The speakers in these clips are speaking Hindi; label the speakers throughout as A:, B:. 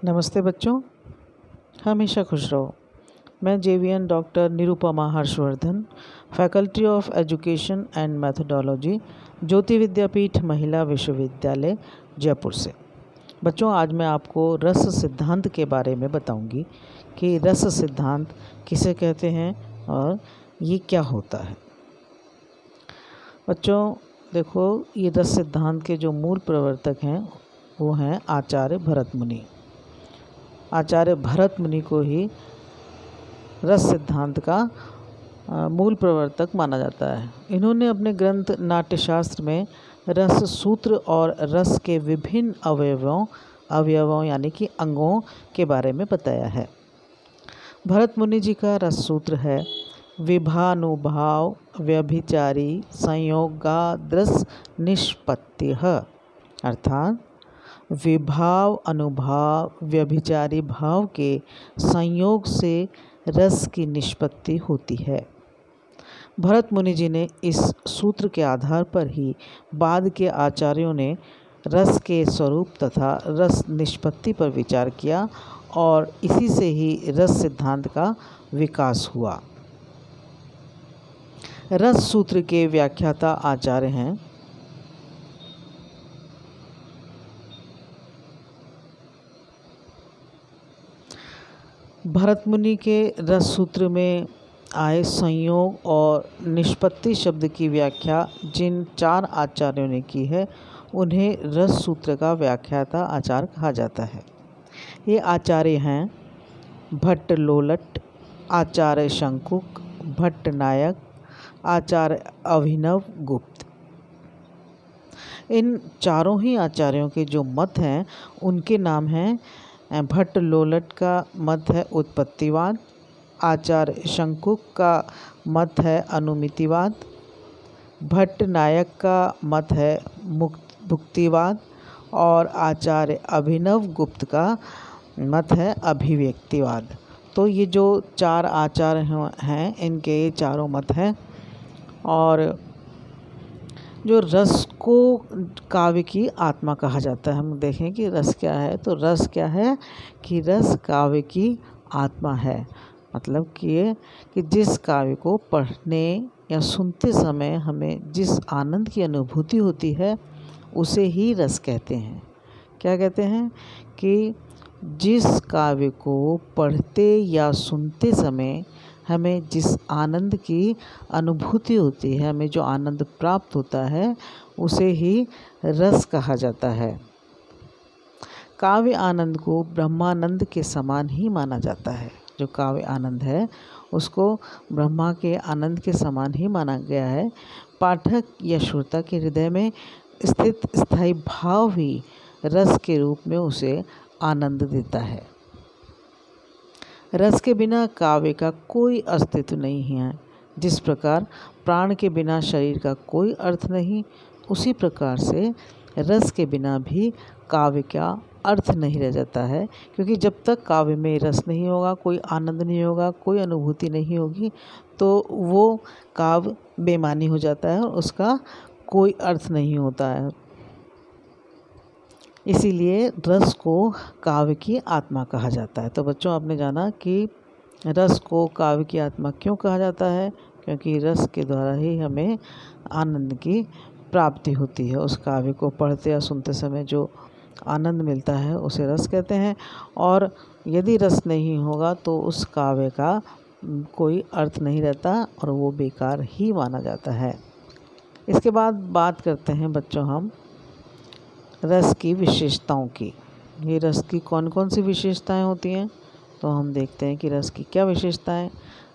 A: नमस्ते बच्चों, हमेशा खुश रहो। मैं JVN doctor Nirupama Harshvardhan, faculty of education and methodology, Jyoti Vidyapeeth Mahila Vishwavidyalaya Jaipur से। बच्चों, आज मैं आपको रस सिद्धांत के बारे में बताऊंगी कि रस सिद्धांत किसे कहते हैं और ये क्या होता है। बच्चों देखो, ये रस सिद्धांत के जो मूल प्रवर्तक हैं वो हैं आचार्य भरत मुनि। आचार्य भरत मुनि को ही रस सिद्धांत का मूल प्रवर्तक माना जाता है। इन्होंने अपने ग्रंथ नाट्यशास्त्र में रस सूत्र और रस के विभिन्न अवयवों यानी कि अंगों के बारे में बताया है। भरत मुनि जी का रस सूत्र है विभानुभाव व्यभिचारी संयोगाद्रस निष्पत्तिः, अर्थात विभाव अनुभाव व्यभिचारी भाव के संयोग से रस की निष्पत्ति होती है। भरत मुनि जी ने इस सूत्र के आधार पर ही बाद के आचार्यों ने रस के स्वरूप तथा रस निष्पत्ति पर विचार किया और इसी से ही रस सिद्धांत का विकास हुआ। रस सूत्र के व्याख्याता आचार्य हैं भरत मुनि के रस सूत्र में आए संयोग और निष्पत्ति शब्द की व्याख्या जिन चार आचार्यों ने की है उन्हें रस सूत्र का व्याख्याता आचार्य कहा जाता है। ये आचार्य हैं भट्ट लोलट, आचार्य शंकुक, भट्ट नायक, आचार्य अभिनव गुप्त। इन चारों ही आचार्यों के जो मत हैं उनके नाम हैं। भट्ट लोलट का मत है उत्पत्तिवाद, आचार्य शंकुक का मत है अनुमितिवाद, भट्ट नायक का मत है भुक्तिवाद और आचार्य अभिनव गुप्त का मत है अभिव्यक्तिवाद। तो ये जो चार आचार्य हैं इनके ये चारों मत हैं। और जो रस को काव्य की आत्मा कहा जाता है, हम देखें कि रस क्या है। तो रस क्या है कि रस काव्य की आत्मा है। मतलब कि जिस काव्य को पढ़ने या सुनते समय हमें जिस आनंद की अनुभूति होती है उसे ही रस कहते हैं। क्या कहते हैं कि जिस काव्य को पढ़ते या सुनते समय हमें जिस आनंद की अनुभूति होती है, हमें जो आनंद प्राप्त होता है उसे ही रस कहा जाता है। काव्य आनंद को ब्रह्मानंद के समान ही माना जाता है। जो काव्य आनंद है उसको ब्रह्मा के आनंद के समान ही माना गया है। पाठक या श्रोता के हृदय में स्थित स्थायी भाव ही रस के रूप में उसे आनंद देता है। रस के बिना काव्य का कोई अस्तित्व नहीं है। जिस प्रकार प्राण के बिना शरीर का कोई अर्थ नहीं, उसी प्रकार से रस के बिना भी काव्य का अर्थ नहीं रह जाता है। क्योंकि जब तक काव्य में रस नहीं होगा, कोई आनंद नहीं होगा, कोई अनुभूति नहीं होगी, तो वो काव्य बेमानी हो जाता है और उसका कोई अर्थ नहीं होता है। इसीलिए रस को काव्य की आत्मा कहा जाता है। तो बच्चों, आपने जाना कि रस को काव्य की आत्मा क्यों कहा जाता है। क्योंकि रस के द्वारा ही हमें आनंद की प्राप्ति होती है। उस काव्य को पढ़ते या सुनते समय जो आनंद मिलता है उसे रस कहते हैं। और यदि रस नहीं होगा तो उस काव्य का कोई अर्थ नहीं रहता और वो बेकार ही माना जाता है। इसके बाद बात करते हैं बच्चों हम रस की विशेषताओं की। ये रस की कौन कौन सी विशेषताएं होती हैं, तो हम देखते हैं कि रस की क्या विशेषताएं।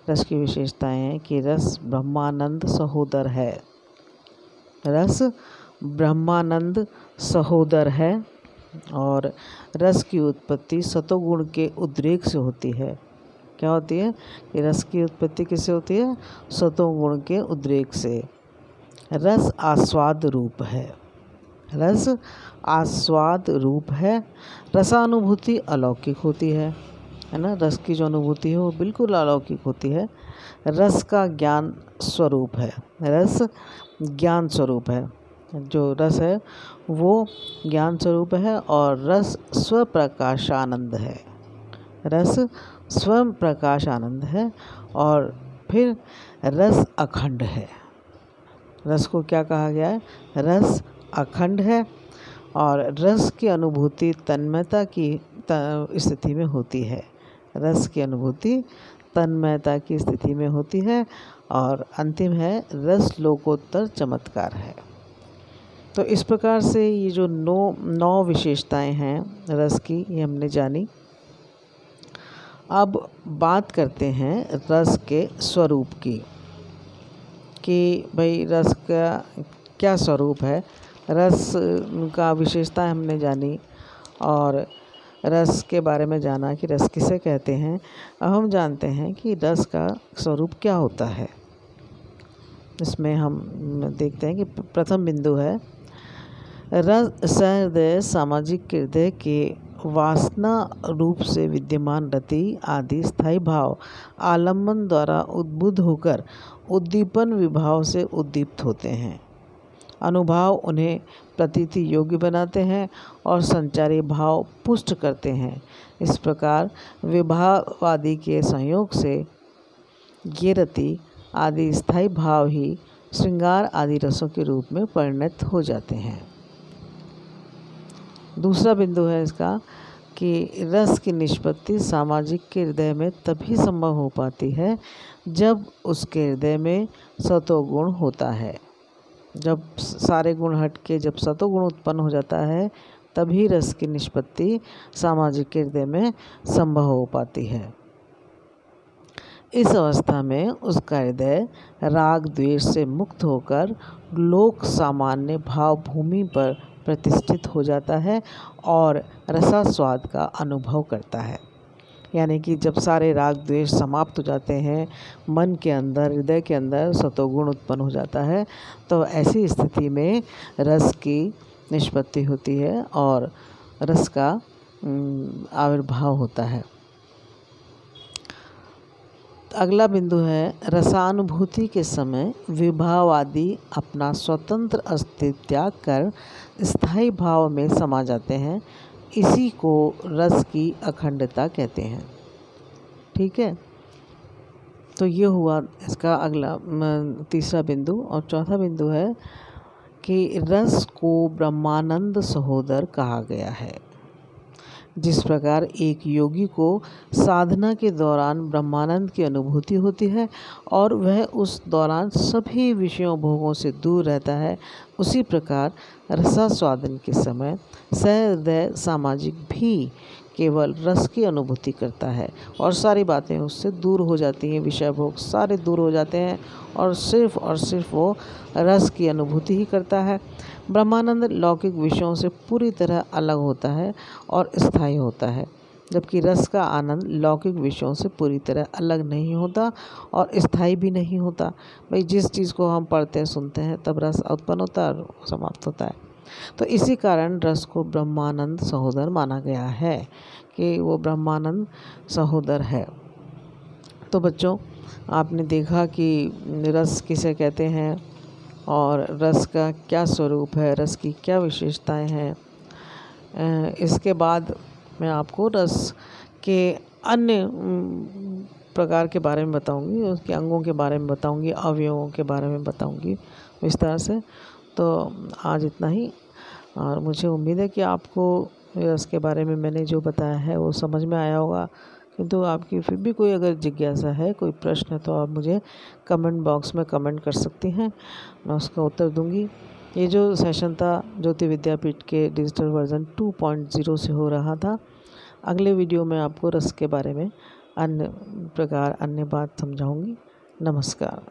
A: रस की विशेषताएं हैं कि रस ब्रह्मानंद सहोदर है। रस ब्रह्मानंद सहोदर है। और रस की उत्पत्ति सतोगुण के उद्रेक से होती है। क्या होती है कि रस की उत्पत्ति किससे होती है? सतोगुण के उद्रेक से। रस आस्वाद रूप है। रस आस्वाद रूप है। रसानुभूति अलौकिक होती है ना। रस की जो अनुभूति है वो बिल्कुल अलौकिक होती है। रस का ज्ञान स्वरूप है। रस ज्ञान स्वरूप है। जो रस है वो ज्ञान स्वरूप है और रस स्वप्रकाशानंद है। रस स्वयं प्रकाश आनंद है और फिर रस अखंड है। रस को क्या कहा गया है? रस अखंड है और रस की अनुभूति तन्मयता की स्थिति में होती है। रस की अनुभूति तन्मयता की स्थिति में होती है और अंतिम है रस लोकोत्तर चमत्कार है। तो इस प्रकार से ये जो नौ विशेषताएं हैं रस की, ये हमने जानी। अब बात करते हैं रस के स्वरूप की, कि भाई रस का क्या स्वरूप है। रस का विशेषताएं हमने जानी और रस के बारे में जाना कि रस किसे कहते हैं। अब हम जानते हैं कि रस का स्वरूप क्या होता है। इसमें हम देखते हैं कि प्रथम बिंदु है रस सहृदय सामाजिक हृदय के वासना रूप से विद्यमान रति आदि स्थायी भाव आलम्बन द्वारा उद्बुद्ध होकर उद्दीपन विभाव से उद्दीप्त होते हैं। अनुभाव उन्हें प्रतीति योग्य बनाते हैं और संचारी भाव पुष्ट करते हैं। इस प्रकार विभाव आदि के संयोग से ये रति आदि स्थायी भाव ही श्रृंगार आदि रसों के रूप में परिणत हो जाते हैं। दूसरा बिंदु है इसका कि रस की निष्पत्ति सामाजिक के हृदय में तभी संभव हो पाती है जब उसके हृदय में सतोगुण होता है। जब सारे गुण हट के जब सतोगुण उत्पन्न हो जाता है तभी रस की निष्पत्ति सामाजिक के हृदय में संभव हो पाती है। इस अवस्था में उसका हृदय राग द्वेष से मुक्त होकर लोक सामान्य भाव भूमि पर प्रतिष्ठित हो जाता है और रसास्वाद का अनुभव करता है। यानी कि जब सारे राग द्वेष समाप्त हो जाते हैं, मन के अंदर हृदय के अंदर सतोगुण उत्पन्न हो जाता है, तो ऐसी स्थिति में रस की निष्पत्ति होती है और रस का आविर्भाव होता है। अगला बिंदु है रसानुभूति के समय विभाव आदि अपना स्वतंत्र अस्तित्व त्याग कर स्थायी भाव में समा जाते हैं। इसी को रस की अखंडता कहते हैं। ठीक है, तो ये हुआ इसका अगला तीसरा बिंदु। और चौथा बिंदु है कि रस को ब्रह्मानंद सहोदर कहा गया है। जिस प्रकार एक योगी को साधना के दौरान ब्रह्मानंद की अनुभूति होती है और वह उस दौरान सभी विषयों भोगों से दूर रहता है, उसी प्रकार रसास्वादन के समय सहृदय सामाजिक भी केवल रस की अनुभूति करता है और सारी बातें उससे दूर हो जाती हैं, विषय भोग सारे दूर हो जाते हैं और सिर्फ वो रस की अनुभूति ही करता है। ब्रह्मानंद लौकिक विषयों से पूरी तरह अलग होता है और स्थायी होता है, जबकि रस का आनंद लौकिक विषयों से पूरी तरह अलग नहीं होता और स्थायी भी नहीं होता। भाई जिस चीज़ को हम पढ़ते हैं सुनते हैं तब रस उत्पन्न होता है और समाप्त होता है। तो इसी कारण रस को ब्रह्मानंद सहोदर माना गया है कि वो ब्रह्मानंद सहोदर है। तो बच्चों, आपने देखा कि रस किसे कहते हैं और रस का क्या स्वरूप है, रस की क्या विशेषताएं हैं। इसके बाद मैं आपको रस के अन्य प्रकार के बारे में बताऊंगी, उसके अंगों के बारे में बताऊंगी, अवयवों के बारे में बताऊंगी विस्तार से। तो आज इतना ही, और मुझे उम्मीद है कि आपको रस के बारे में मैंने जो बताया है वो समझ में आया होगा। किंतु आपकी फिर भी कोई अगर जिज्ञासा है, कोई प्रश्न है, तो आप मुझे कमेंट बॉक्स में कमेंट कर सकती हैं, मैं उसका उत्तर दूंगी। ये जो सेशन था ज्योति विद्यापीठ के डिजिटल वर्जन 2.0 से हो रहा था। अगले वीडियो में आपको रस के बारे में अन्य बात समझाऊंगी। नमस्कार।